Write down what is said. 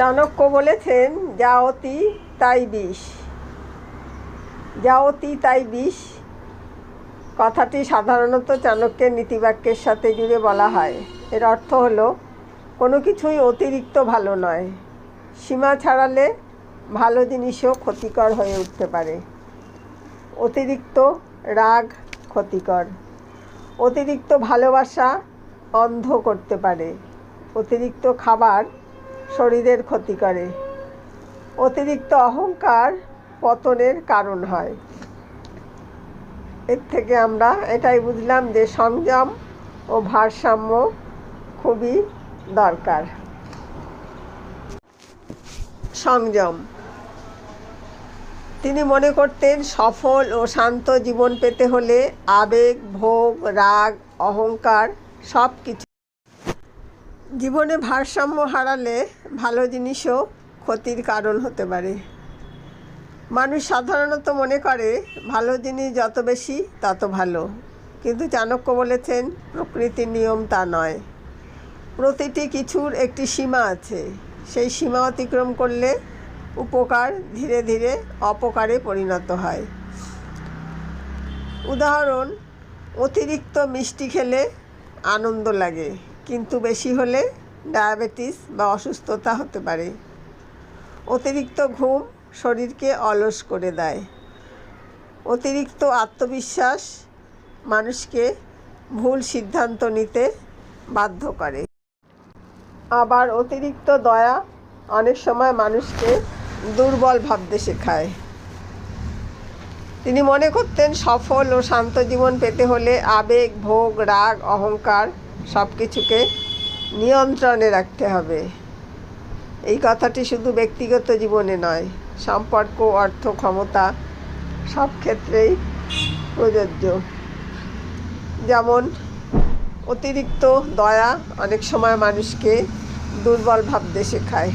চাণক্য বলেছেন, যা অতি তাই বিষ। যা অতি তাই বিষ কথাটি সাধারণত চাণক্যের নীতিবাক্যের সাথে জুড়ে বলা হয়। এর অর্থ হলো, কোনো কিছুই অতিরিক্ত ভালো নয়। সীমা ছাড়ালে ভালো জিনিসও ক্ষতিকর হয়ে উঠতে পারে। অতিরিক্ত রাগ ক্ষতিকর। অতিরিক্ত ভালোবাসা অন্ধ করতে পারে। অতিরিক্ত খাবার শরীরের ক্ষতি করে। অতিরিক্ত অহংকার পতনের কারণ হয়। এর থেকে আমরা এটাই বুঝলাম যে সংযম ও ভারসাম্য খুবই দরকার। সংযম। তিনি মনে করতেন, সফল ও শান্ত জীবন পেতে হলে আবেগ, ভোগ, রাগ, অহংকার সব কিছু। জীবনে ভারসাম্য হারালে ভালো জিনিসও ক্ষতির কারণ হতে পারে। মানুষ সাধারণত মনে করে ভালো জিনিস যত বেশি তত ভালো, কিন্তু চাণক্য বলেছেন প্রকৃতির নিয়ম তা নয়। প্রতিটি কিছুর একটি সীমা আছে। সেই সীমা অতিক্রম করলে উপকার ধীরে ধীরে অপকারে পরিণত হয়। উদাহরণ, অতিরিক্ত মিষ্টি খেলে আনন্দ লাগে, কিন্তু বেশি হলে ডায়াবেটিস বা অসুস্থতা হতে পারে। অতিরিক্ত ঘুম শরীরকে অলস করে দেয়। অতিরিক্ত আত্মবিশ্বাস মানুষকে ভুল সিদ্ধান্ত নিতে বাধ্য করে। আবার অতিরিক্ত দয়া অনেক সময় মানুষকে দুর্বল ভাবতে শেখায়। তিনি মনে করতেন, সফল ও শান্ত জীবন পেতে হলে আবেগ, ভোগ, রাগ, অহংকার সব কিছুকে নিয়ন্ত্রণে রাখতে হবে। এই কথাটি শুধু ব্যক্তিগত জীবনে নয়, সম্পর্ক, অর্থ, ক্ষমতা সব ক্ষেত্রেই প্রযোজ্য। যেমন অতিরিক্ত দয়া অনেক সময় মানুষকে দুর্বল ভাবতে শেখায়।